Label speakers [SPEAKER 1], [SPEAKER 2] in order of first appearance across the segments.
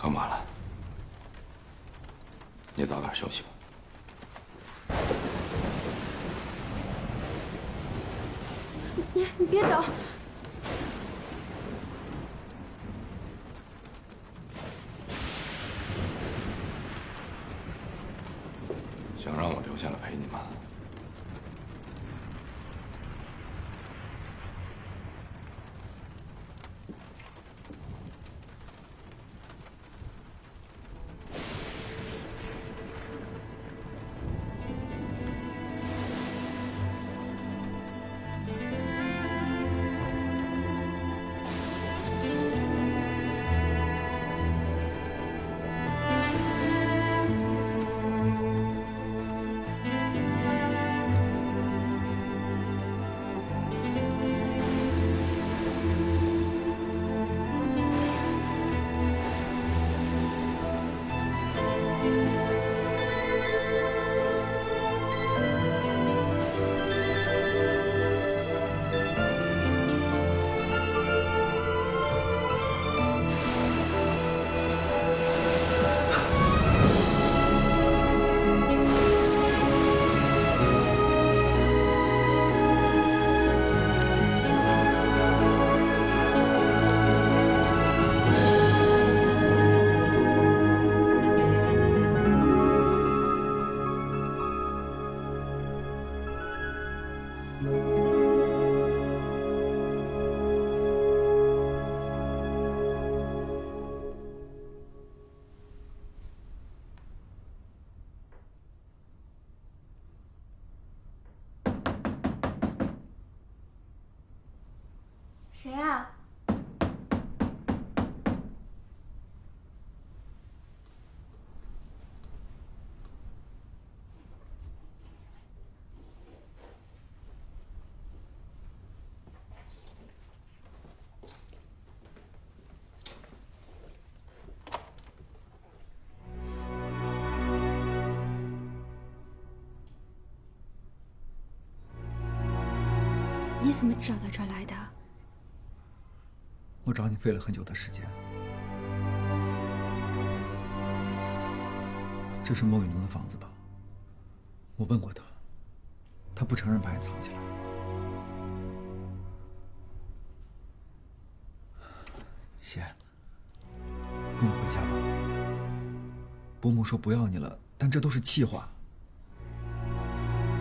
[SPEAKER 1] 很晚了，你早点休息吧。
[SPEAKER 2] 你别走！
[SPEAKER 1] 想让我留下来陪你吗？
[SPEAKER 2] 谁啊？你怎么找到这儿来的？
[SPEAKER 3] 我找你费了很久的时间。这是孟雨农的房子吧？我问过他，他不承认把你藏起来。贤，跟我回家吧。伯母说不要你了，但这都是气话。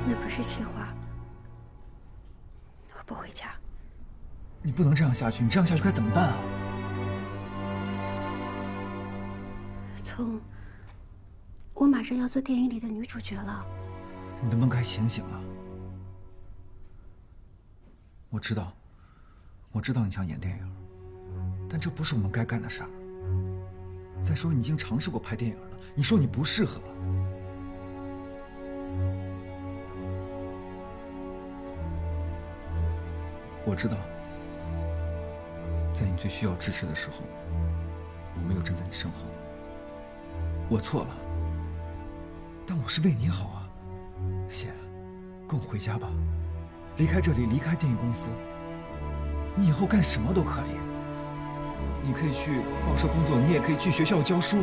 [SPEAKER 2] 那不是气话，我不回家。
[SPEAKER 3] 你不能这样下去，你这样下去该怎么办啊？
[SPEAKER 2] 我马上要做电影里的女主角了。
[SPEAKER 3] 你能不能该醒醒啊？我知道你想演电影，但这不是我们该干的事儿。再说你已经尝试过拍电影了，你说你不适合。我知道，在你最需要支持的时候，我没有站在你身后。我错了，但我是为你好啊。贤，跟我回家吧，离开这里，离开电影公司。你以后干什么都可以，你可以去报社工作，你也可以去学校教书。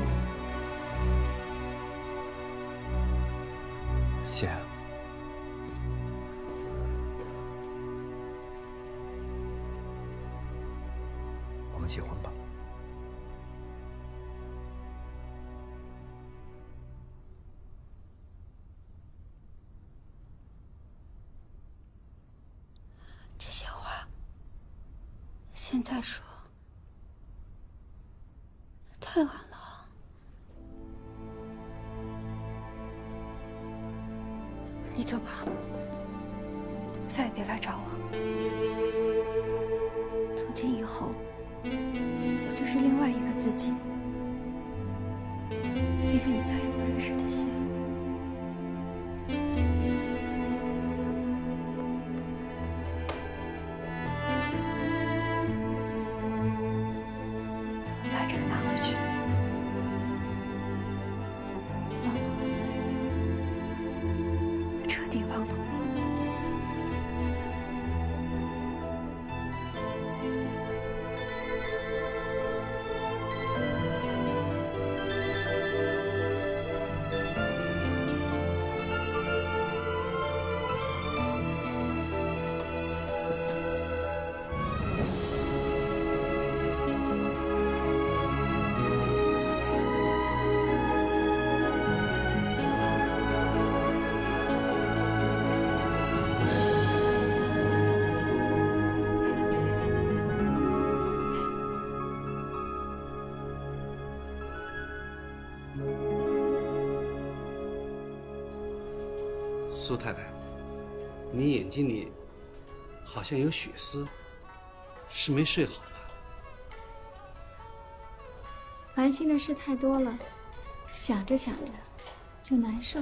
[SPEAKER 3] 贤，我们结婚吧。
[SPEAKER 2] 这些话现在说太晚了。你走吧，再也别来找我。从今以后，我就是另外一个自己，一个你再也不认识的贤。把这个拿回去，忘了我，彻底忘了我。
[SPEAKER 4] 苏太太，你眼睛里好像有血丝，是没睡好吧？
[SPEAKER 5] 烦心的事太多了，想着想着就难受。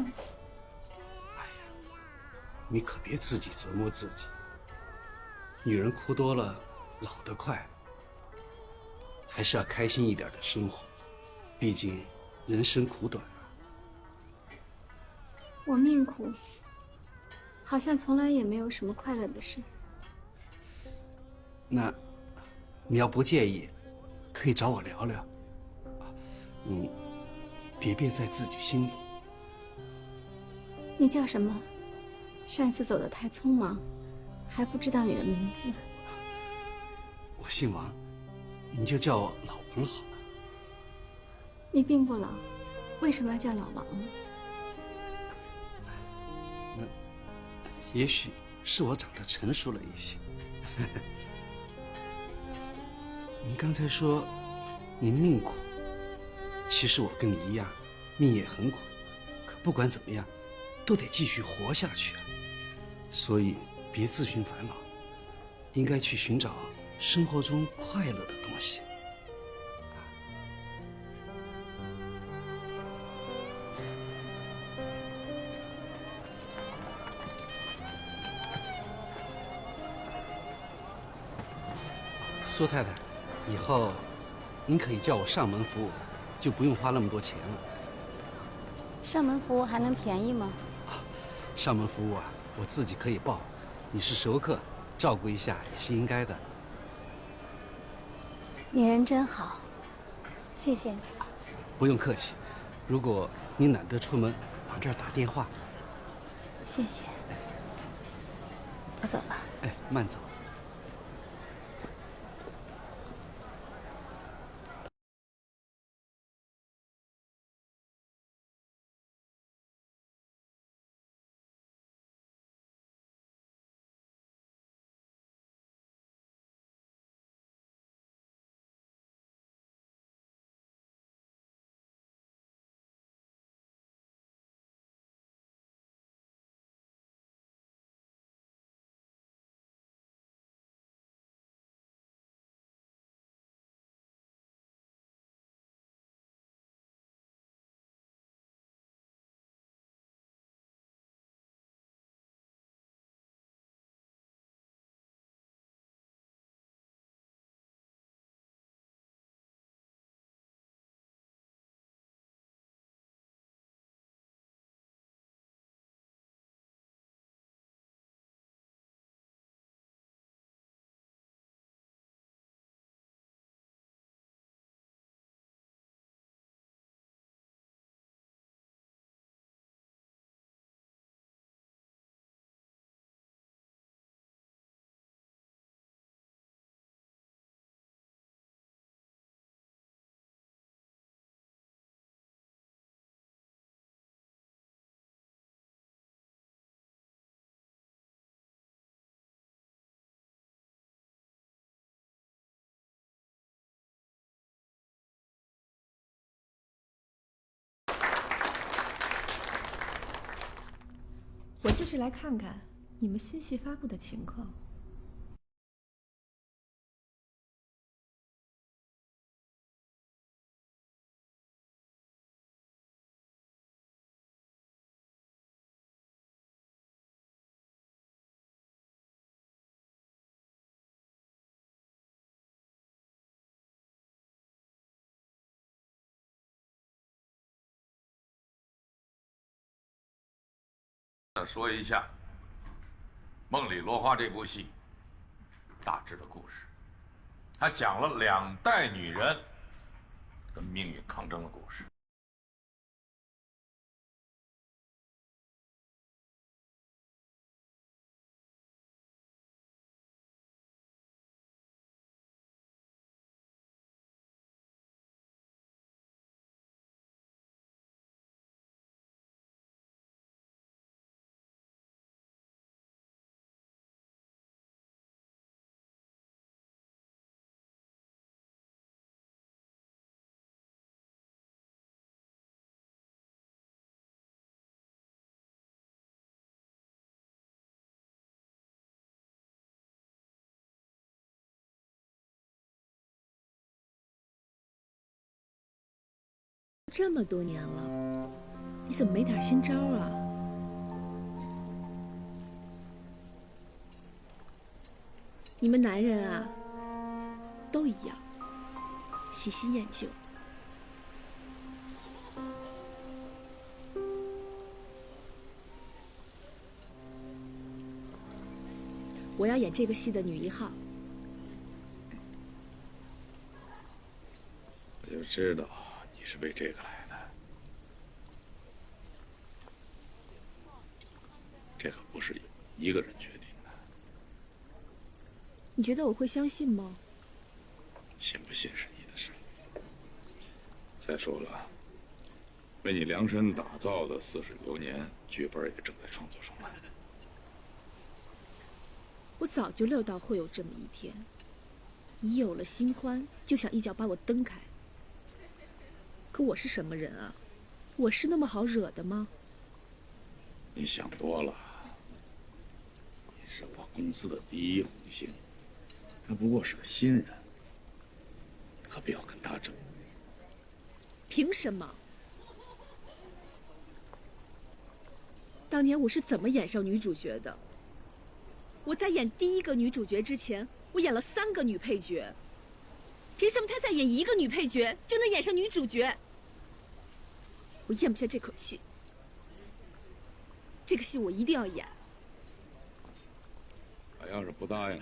[SPEAKER 4] 你可别自己折磨自己。女人哭多了，老得快。还是要开心一点的生活，毕竟人生苦短啊。
[SPEAKER 5] 我命苦，好像从来也没有什么快乐的事。
[SPEAKER 4] 那，你要不介意，可以找我聊聊。别憋在自己心里。
[SPEAKER 5] 你叫什么？上一次走得太匆忙，还不知道你的名字。
[SPEAKER 4] 我姓王，你就叫我老王好了。
[SPEAKER 5] 你并不老，为什么要叫老王呢？
[SPEAKER 4] 也许是我长得成熟了一些。您刚才说您命苦，其实我跟你一样，命也很苦。可不管怎么样，都得继续活下去啊。所以别自寻烦恼，应该去寻找生活中快乐的东西。苏太太，以后您可以叫我上门服务，就不用花那么多钱了。
[SPEAKER 5] 上门服务还能便宜吗？
[SPEAKER 4] 上门服务啊，我自己可以报。你是熟客，照顾一下也是应该的。
[SPEAKER 5] 你人真好，谢谢你。
[SPEAKER 4] 不用客气。如果你懒得出门，往这儿打电话。
[SPEAKER 5] 谢谢。我走了。
[SPEAKER 4] 哎，慢走。
[SPEAKER 6] 我就是来看看你们新戏发布的情况。
[SPEAKER 1] 说一下《梦里落花》这部戏大致的故事。它讲了2代女人跟命运抗争的故事。
[SPEAKER 6] 这么多年了，你怎么没点新招啊？你们男人啊，都一样，喜新厌旧。我要演这个戏的女一号。
[SPEAKER 1] 我就知道你是为这个来的。这可不是一个人决定的。
[SPEAKER 6] 你觉得我会相信吗？
[SPEAKER 1] 信不信是你的事。再说了，为你量身打造的《似水流年》剧本也正在创作中呢。
[SPEAKER 6] 我早就料到会有这么一天，你有了新欢就想一脚把我蹬开。可我是什么人啊？我是那么好惹的吗？
[SPEAKER 1] 你想多了。你是我公司的第一红星，他不过是个新人，何必要跟他争？
[SPEAKER 6] 凭什么？当年我是怎么演上女主角的？我在演第一个女主角之前，我演了3个女配角。凭什么她在演1个女配角就能演上女主角？我咽不下这口气。这个戏我一定要演。
[SPEAKER 1] 他要是不答应，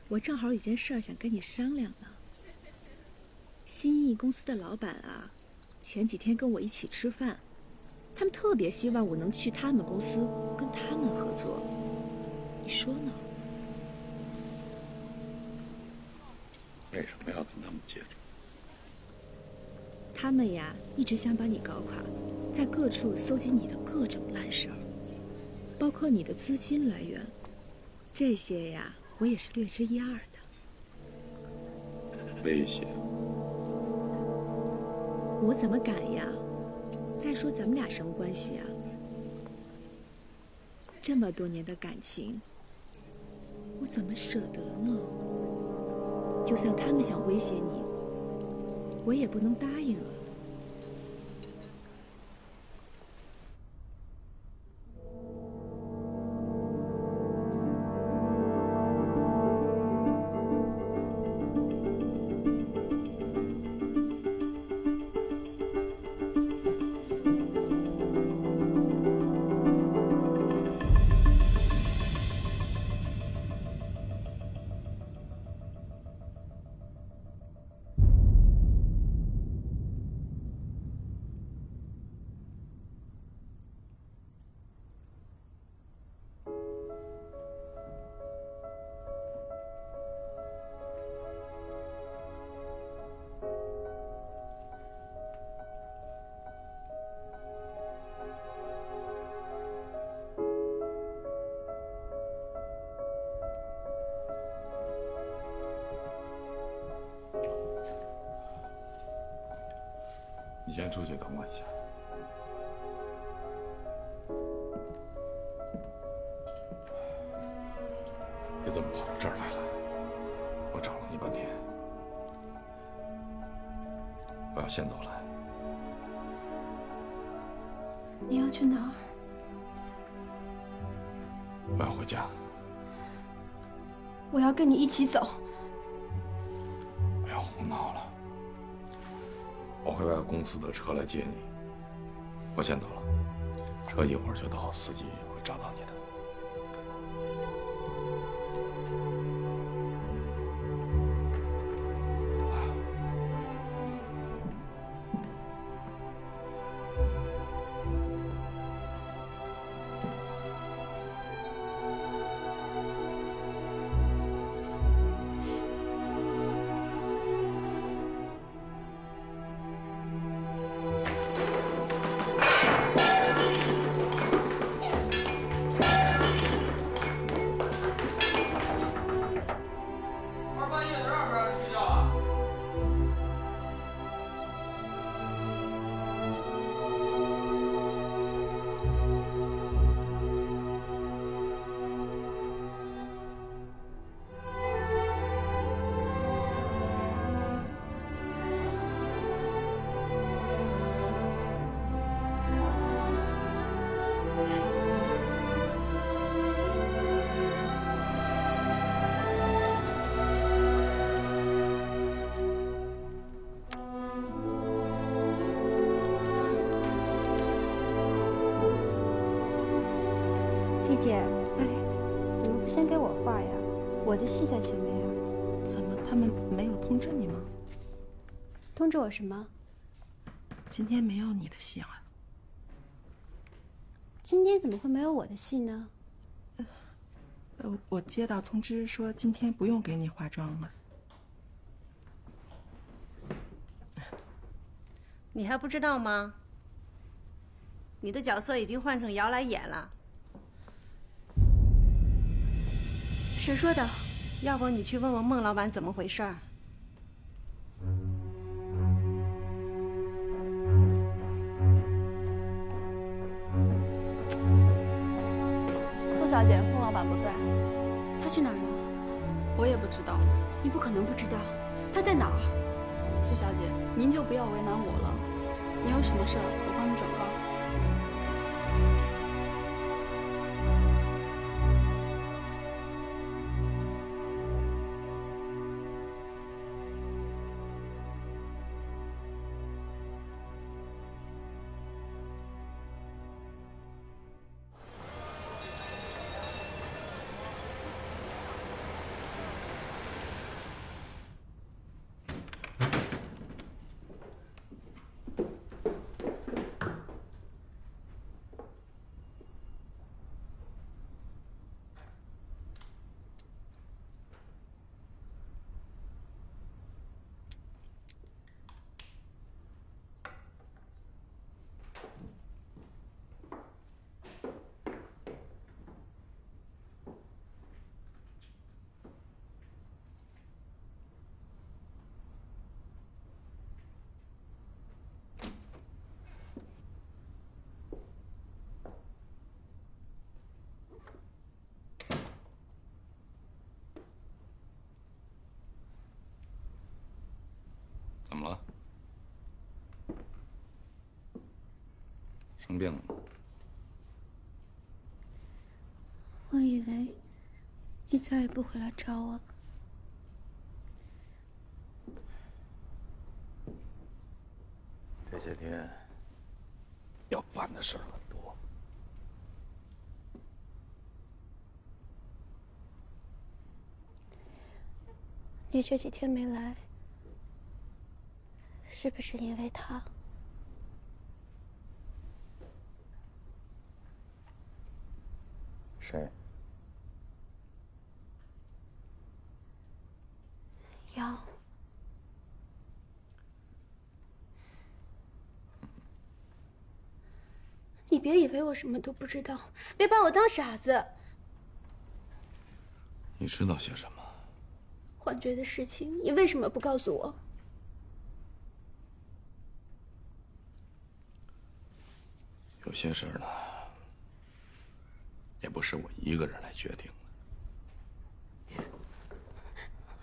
[SPEAKER 6] 我正好有件事儿想跟你商量呢。新艺公司的老板啊，前几天跟我一起吃饭。他们特别希望我能去他们公司跟他们合作，你说呢？
[SPEAKER 1] 为什么要跟他们接触？
[SPEAKER 6] 他们呀，一直想把你搞垮，在各处搜集你的各种烂事儿，包括你的资金来源，这些呀，我也是略知一二的。
[SPEAKER 1] 威胁？
[SPEAKER 6] 我怎么敢呀？再说咱们俩什么关系啊？这么多年的感情，我怎么舍得呢？就算他们想威胁你，我也不能答应啊。
[SPEAKER 1] 你先出去等我一下。你怎么跑到这儿来了？我找了你半天。我要先走了。
[SPEAKER 2] 你要去哪儿？
[SPEAKER 1] 我要回家。
[SPEAKER 2] 我要跟你一起走。
[SPEAKER 1] 不要胡闹了。我会派公司的车来接你。我先走了，车一会儿就到，司机会找到你的。
[SPEAKER 2] 姐，哎，怎么不先给我画呀？我的戏在前面呀。
[SPEAKER 7] 怎么他们没有通知你吗？
[SPEAKER 2] 通知我什么？
[SPEAKER 7] 今天没有你的戏啊。
[SPEAKER 2] 今天怎么会没有我的戏呢？
[SPEAKER 7] 我接到通知说今天不用给你化妆了。
[SPEAKER 8] 你还不知道吗？你的角色已经换成瑶来演了。
[SPEAKER 2] 谁说的？
[SPEAKER 8] 要不你去问问孟老板怎么回事儿。
[SPEAKER 9] 苏小姐，孟老板不在，
[SPEAKER 2] 他去哪儿了？
[SPEAKER 9] 我也不知道。
[SPEAKER 2] 你不可能不知道，他在哪儿？
[SPEAKER 9] 苏小姐，您就不要为难我了。你有什么事儿，我帮你转告。
[SPEAKER 1] 怎么了？生病了吗？
[SPEAKER 2] 我以为你再也不会来找我了。
[SPEAKER 1] 这些天要办的事儿很多。
[SPEAKER 2] 你这几天没来，是不是因为他？
[SPEAKER 1] 谁？
[SPEAKER 2] 瑶。你别以为我什么都不知道，别把我当傻子。
[SPEAKER 1] 你知道些什么？
[SPEAKER 2] 幻觉的事情，你为什么不告诉我？
[SPEAKER 1] 有些事儿呢，也不是我一个人来决定的。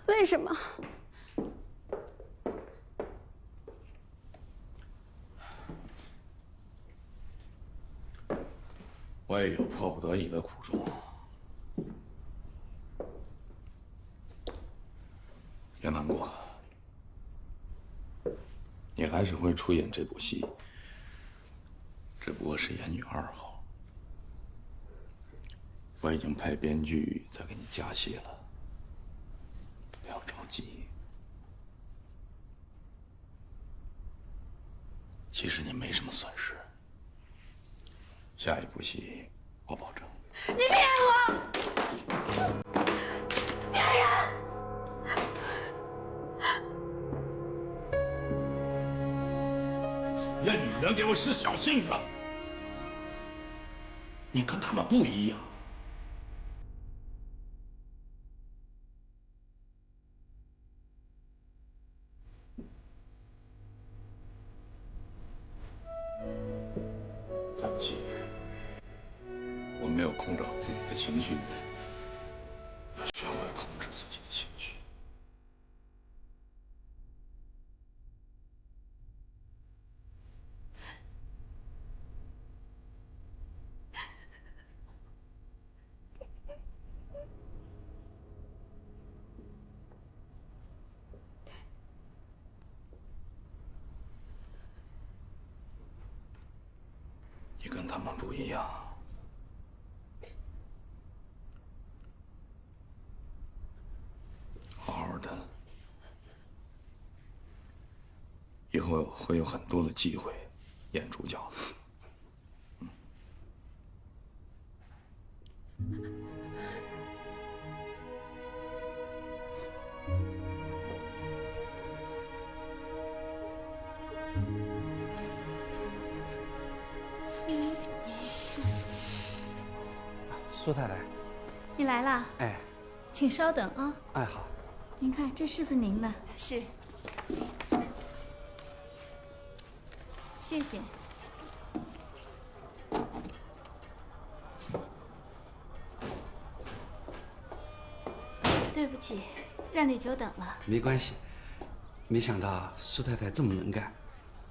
[SPEAKER 2] 为什么？
[SPEAKER 1] 我也有迫不得已的苦衷。别难过，你还是会出演这部戏，只不过是演女2号。我已经派编剧在给你加戏了，不要着急。其实你没什么损失，下一部戏我保证。
[SPEAKER 2] 你骗我！骗人！
[SPEAKER 1] 让女人给我使小性子，你跟他们不一样。对不起，我没有控制好自己的情绪，要学会控制自己的情绪。你跟他们不一样，后会有很多的机会演主角的。
[SPEAKER 4] 苏太太，
[SPEAKER 5] 你来啦？
[SPEAKER 4] 哎，
[SPEAKER 5] 请稍等啊。
[SPEAKER 4] 哎，好。
[SPEAKER 5] 您看，这是不是您的？是。谢谢。对不起，让你久等了。
[SPEAKER 4] 没关系，没想到苏太太这么能干，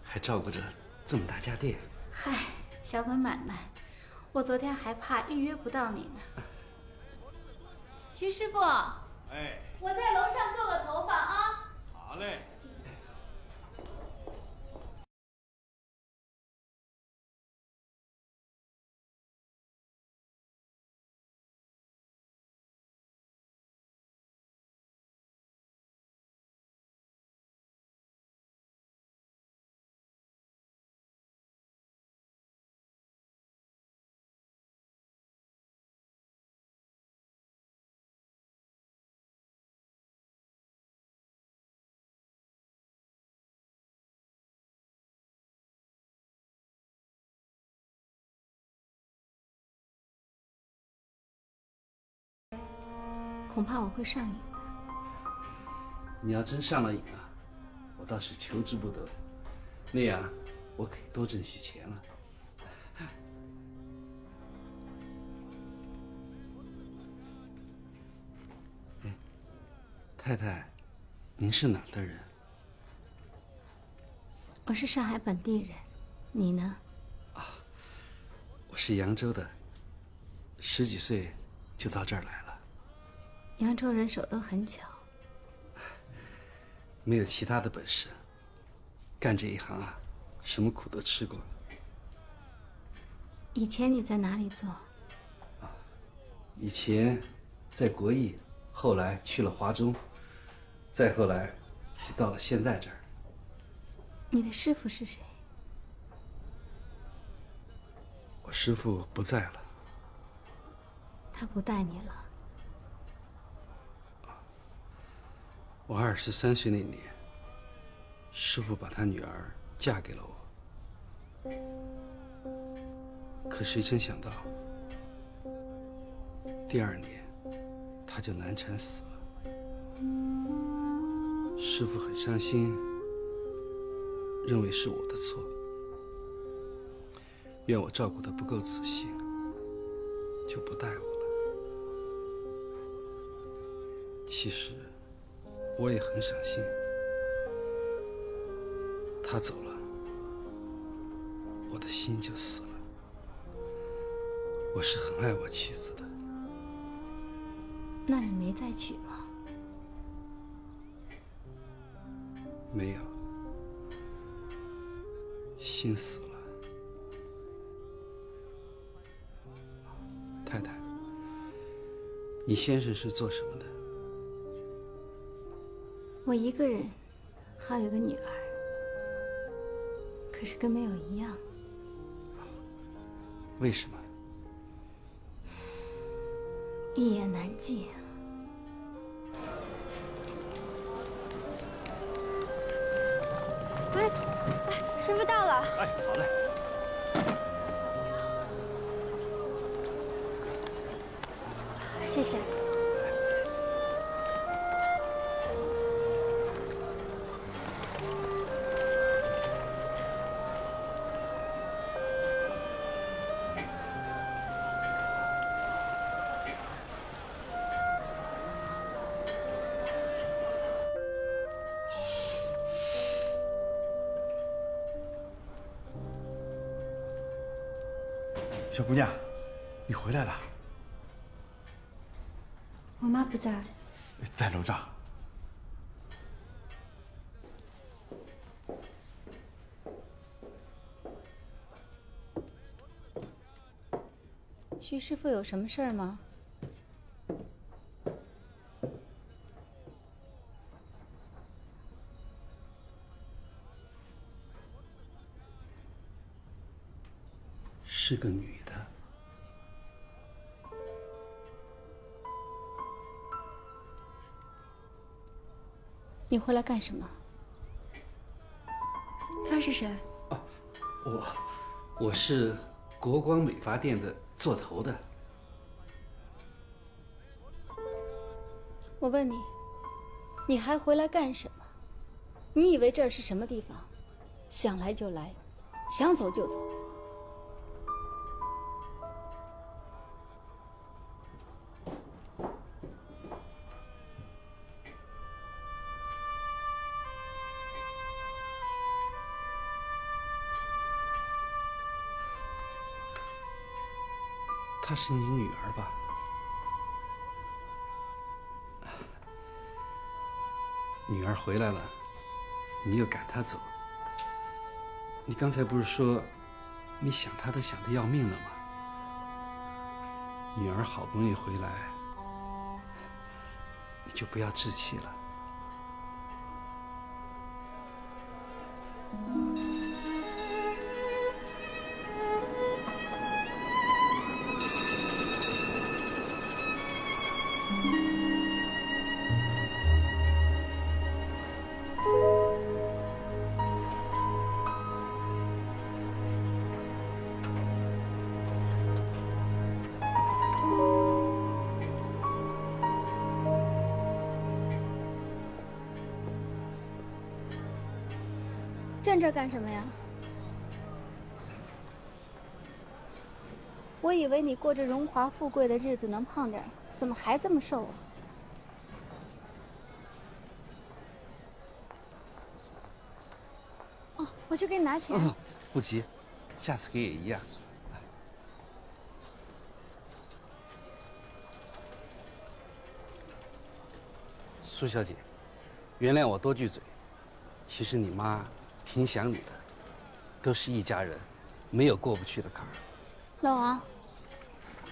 [SPEAKER 4] 还照顾着这么大家店。
[SPEAKER 5] 嗨，小本买卖，我昨天还怕预约不到你呢。徐师傅，
[SPEAKER 1] 哎，
[SPEAKER 5] 我在楼上做个头发啊。
[SPEAKER 1] 好嘞。
[SPEAKER 5] 恐怕我会上瘾的。
[SPEAKER 4] 你要真上了瘾啊，我倒是求之不得。那样，我可以多挣些钱了。哎，太太，您是哪儿的人？
[SPEAKER 5] 我是上海本地人，你呢？
[SPEAKER 4] 我是扬州的，10几岁就到这儿来了。
[SPEAKER 5] 扬州人手都很巧。
[SPEAKER 4] 没有其他的本事，干这一行啊，什么苦都吃过。
[SPEAKER 5] 以前你在哪里做？
[SPEAKER 4] 以前在国艺，后来去了华中，再后来就到了现在这儿。
[SPEAKER 5] 你的师傅是谁？
[SPEAKER 4] 我师傅不在了。
[SPEAKER 5] 他不带你了。
[SPEAKER 4] 我23岁那年，师傅把他女儿嫁给了我。可谁曾想到，第2年他就难产死了。师傅很伤心，认为是我的错，怨我照顾得不够仔细，就不带我了。其实我也很伤心，他走了，我的心就死了。我是很爱我妻子的。
[SPEAKER 5] 那你没再娶吗？
[SPEAKER 4] 没有，心死了。太太，你先生是做什么的？
[SPEAKER 5] 我一个人，还有个女儿，可是跟没有一样。
[SPEAKER 4] 为什么？
[SPEAKER 5] 一言难尽啊。
[SPEAKER 2] 师傅到了。
[SPEAKER 3] 哎，好嘞。
[SPEAKER 2] 谢谢。
[SPEAKER 10] 小姑娘，你回来了。
[SPEAKER 2] 我妈不在。
[SPEAKER 10] 在楼上。
[SPEAKER 5] 徐师傅有什么事儿吗？
[SPEAKER 4] 是个女的。
[SPEAKER 5] 你回来干什么？
[SPEAKER 2] 他是谁？
[SPEAKER 4] 我是国光美发店的做头的。
[SPEAKER 5] 我问你，你还回来干什么？你以为这儿是什么地方？想来就来，想走就走。
[SPEAKER 4] 她是你女儿吧？女儿回来了，你又赶她走。你刚才不是说你想她都想得要命了吗？女儿好不容易回来，你就不要置气了。
[SPEAKER 5] 站这干什么呀？我以为你过着荣华富贵的日子能胖点，怎么还这么瘦啊？哦，我去给你拿钱。
[SPEAKER 4] 不急，下次给也一样。苏小姐，原谅我多句嘴，其实你妈挺想你的，都是一家人，没有过不去的坎儿。
[SPEAKER 5] 老王，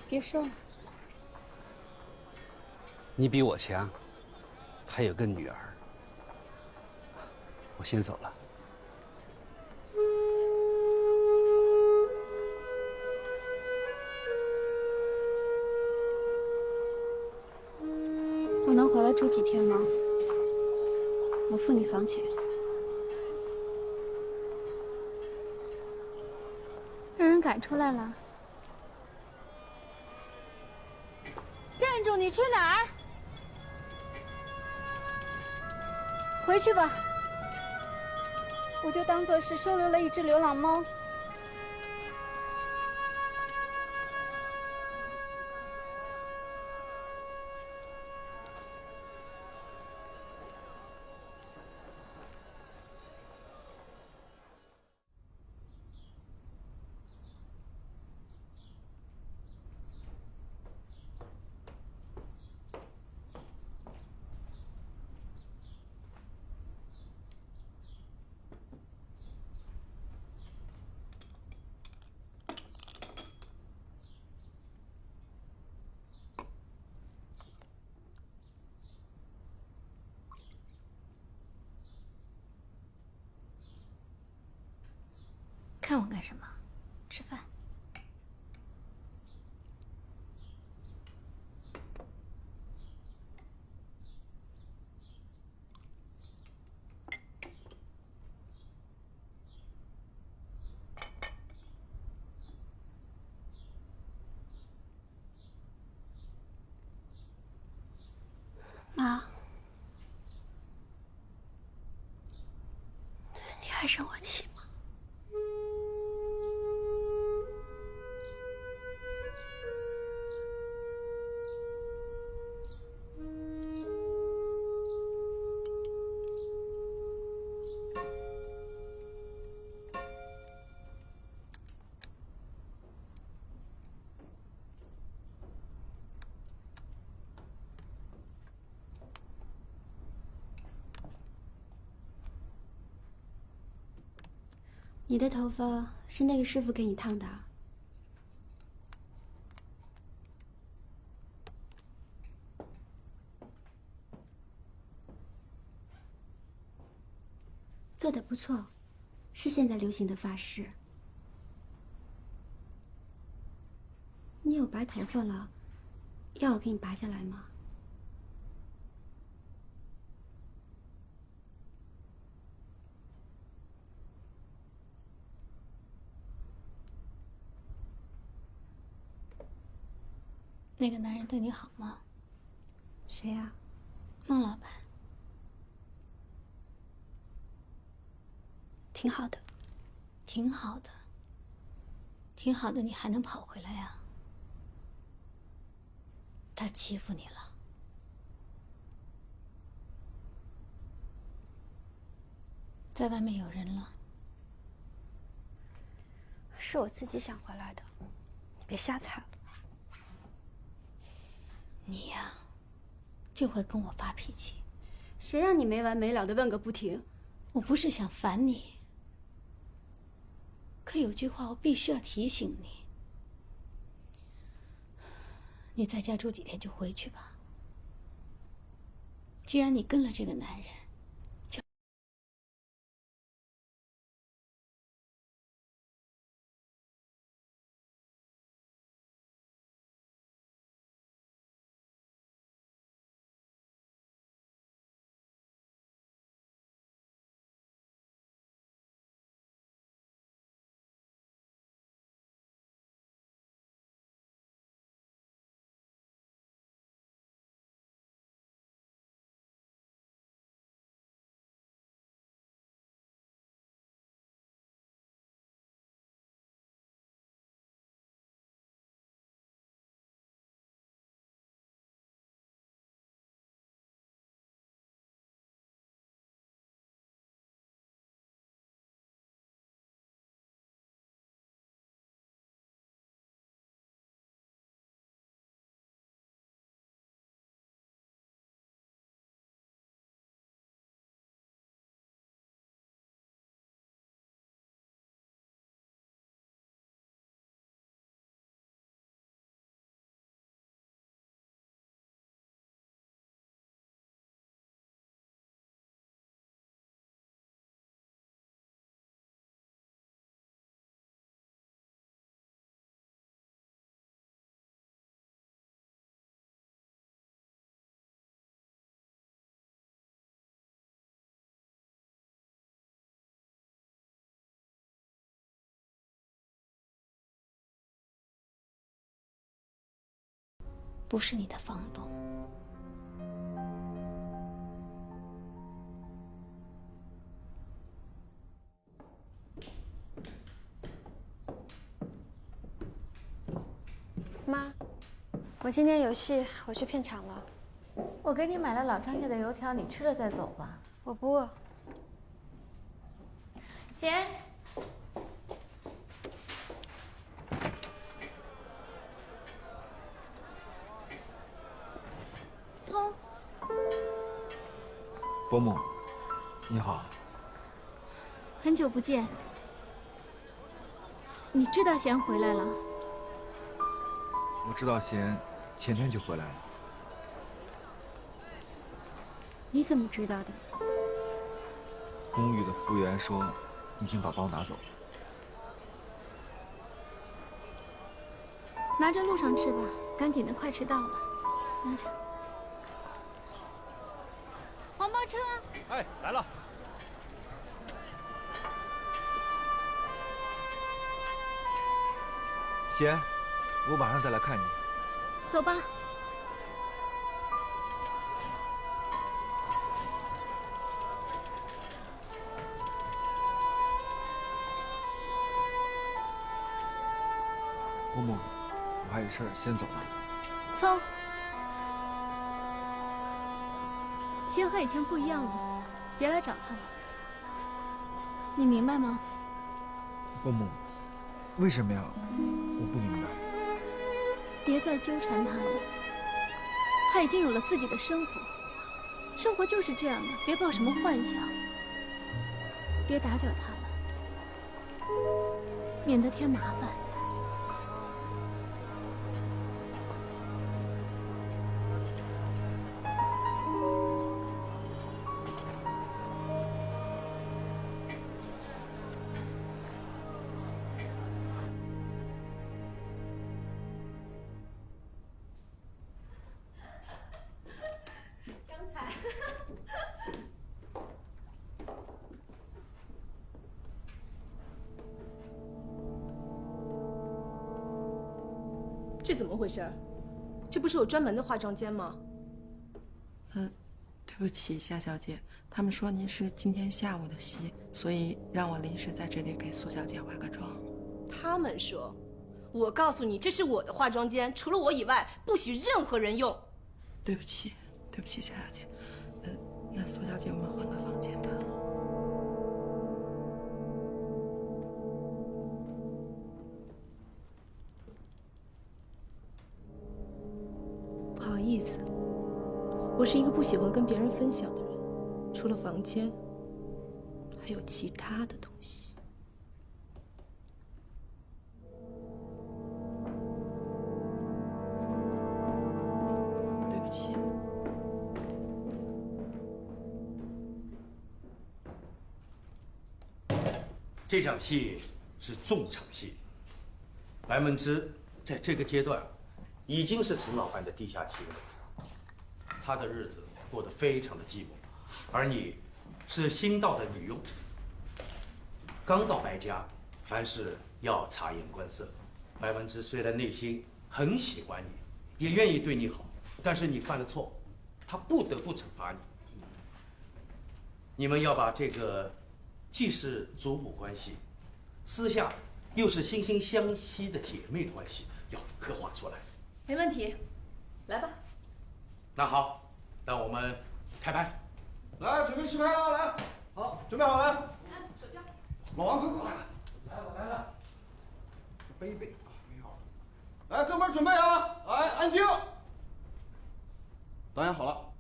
[SPEAKER 5] 别说了。
[SPEAKER 4] 你比我强，还有个女儿。我先走了。
[SPEAKER 2] 我能回来住几天吗？我付你房钱。
[SPEAKER 5] 让人赶出来了。站住！你去哪儿？回去吧。我就当做是收留了一只流浪猫。看我干什么？吃饭。
[SPEAKER 2] 妈，你还生我气吗？你的头发是那个师傅给你烫的啊？做的不错，是现在流行的发饰。
[SPEAKER 9] 有白头发了，要我给你拔下来吗？
[SPEAKER 5] 那个男人对你好吗？
[SPEAKER 9] 谁呀？
[SPEAKER 5] 孟老板。
[SPEAKER 9] 挺好的。
[SPEAKER 5] 挺好的。挺好的，你还能跑回来呀？他欺负你了。在外面有人了。
[SPEAKER 9] 是我自己想回来的，你别瞎猜了。
[SPEAKER 5] 你呀，就会跟我发脾气。
[SPEAKER 9] 谁让你没完没了的问个不停？
[SPEAKER 5] 我不是想烦你，可有句话我必须要提醒你：你在家住几天就回去吧。既然你跟了这个男人，不是你的房东。
[SPEAKER 9] 妈，我今天有戏，我去片场了。
[SPEAKER 5] 我给你买了老张家的油条，你吃了再走吧。
[SPEAKER 9] 我不饿。
[SPEAKER 5] 贤，葱，
[SPEAKER 3] 伯母，你好。
[SPEAKER 5] 很久不见。你知道贤回来了？
[SPEAKER 3] 我知道贤前天就回来了。
[SPEAKER 9] 你怎么知道的？
[SPEAKER 3] 公寓的服务员说，已经把包拿走了。
[SPEAKER 5] 拿着路上吃吧，赶紧的，快迟到了。拿着。黄包车。
[SPEAKER 3] 哎，来了。贤，我晚上再来看你。
[SPEAKER 5] 走吧。
[SPEAKER 3] 伯母，我还有事儿，先走了。
[SPEAKER 5] 葱。贤和以前不一样了，别来找他了。你明白吗？
[SPEAKER 3] 伯母，为什么呀？我不明白。
[SPEAKER 5] 别再纠缠他了，他已经有了自己的生活，生活就是这样的，别抱什么幻想，别打搅他了，免得添麻烦。
[SPEAKER 6] 这怎么回事？这不是有专门的化妆间吗？
[SPEAKER 7] 对不起，夏小姐，他们说您是今天下午的戏，所以让我临时在这里给苏小姐化个妆。
[SPEAKER 6] 他们说，我告诉你，这是我的化妆间，除了我以外，不许任何人用。
[SPEAKER 7] 对不起，对不起，夏小姐。那苏小姐，我们换个房间吧。
[SPEAKER 6] 不好意思，我是一个不喜欢跟别人分享的人，除了房间，还有其他的东西。
[SPEAKER 7] 对不起。
[SPEAKER 11] 这场戏是重场戏，白梦之在这个阶段已经是陈老板的地下情人，他的日子过得非常的寂寞，而你是新到的女佣，刚到白家，凡事要察言观色。白梦之虽然内心很喜欢你，也愿意对你好，但是你犯了错，他不得不惩罚你。你们要把这个既是祖母关系，私下又是惺惺相惜的姐妹关系，要刻画出来。
[SPEAKER 6] 没问题，来吧。
[SPEAKER 11] 那好，让我们开拍。
[SPEAKER 10] 来，准备试拍啊！来，好，准备好了。
[SPEAKER 6] 手交。
[SPEAKER 10] 老王，快！
[SPEAKER 3] 来，我来了。
[SPEAKER 10] 背啊，背好了。来，各位准备啊！来，安静。导演好了。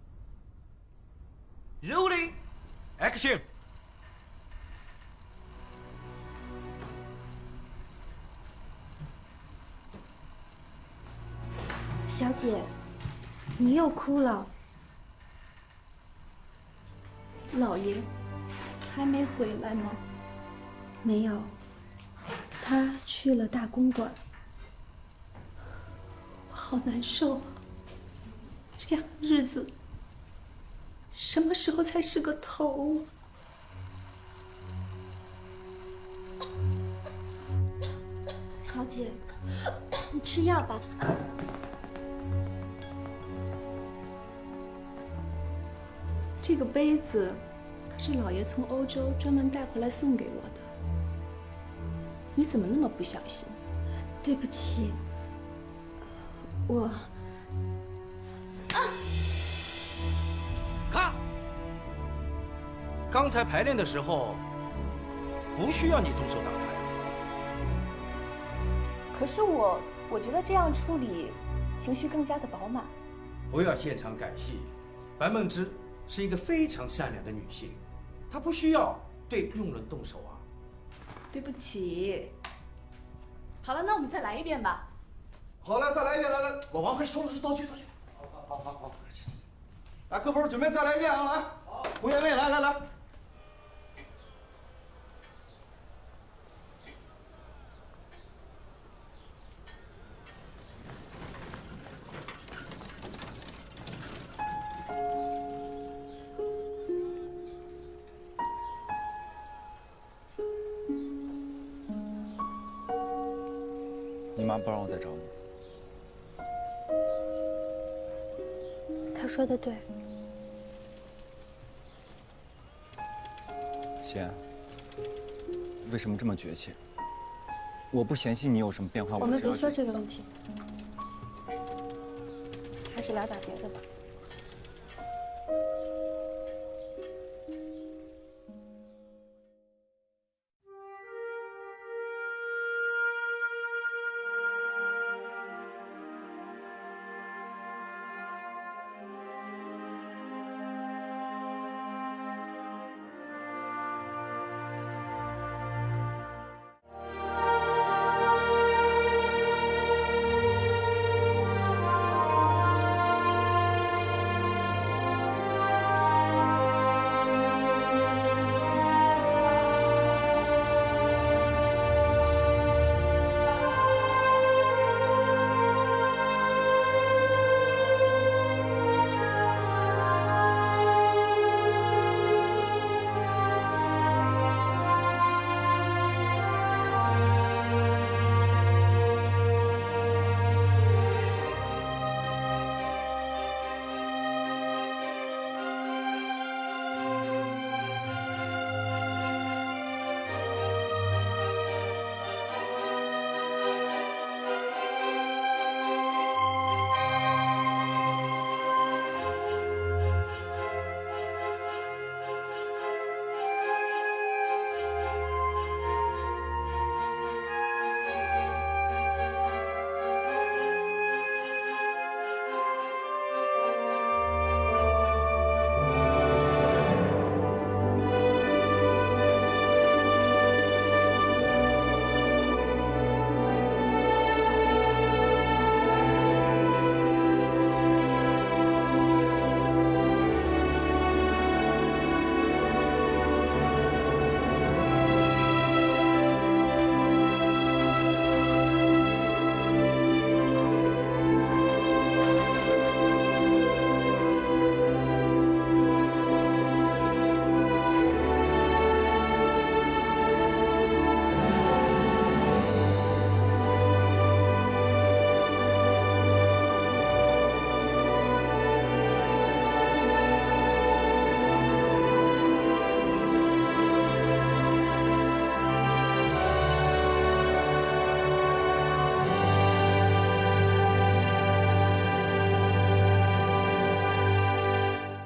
[SPEAKER 3] Rolling Action。
[SPEAKER 2] 小姐，你又哭了。
[SPEAKER 5] 老爷还没回来吗？
[SPEAKER 2] 没有，他去了大公馆。
[SPEAKER 5] 我好难受啊！这样的日子什么时候才是个头啊？
[SPEAKER 2] 小姐，你吃药吧。
[SPEAKER 5] 这个杯子可是老爷从欧洲专门带回来送给我的。你怎么那么不小心？
[SPEAKER 2] 对不起，我……
[SPEAKER 11] 看，刚才排练的时候，不需要你动手打他呀。
[SPEAKER 6] 可是我觉得这样处理，情绪更加的饱满。
[SPEAKER 11] 不要现场改戏，白梦之是一个非常善良的女性，她不需要对佣人动手啊。
[SPEAKER 6] 对不起。好了，那我们再来一遍吧。
[SPEAKER 10] 好，来，再来一遍，来，老王，快收拾道具。好。来，各位准备再来一遍啊！来，好，胡延卫，来。
[SPEAKER 3] 你妈不让我再找你。
[SPEAKER 2] 他说的对。
[SPEAKER 3] 贤，为什么这么绝情？我不嫌弃你有什么变化，
[SPEAKER 2] 我们别说这个问题，还是聊点别的吧。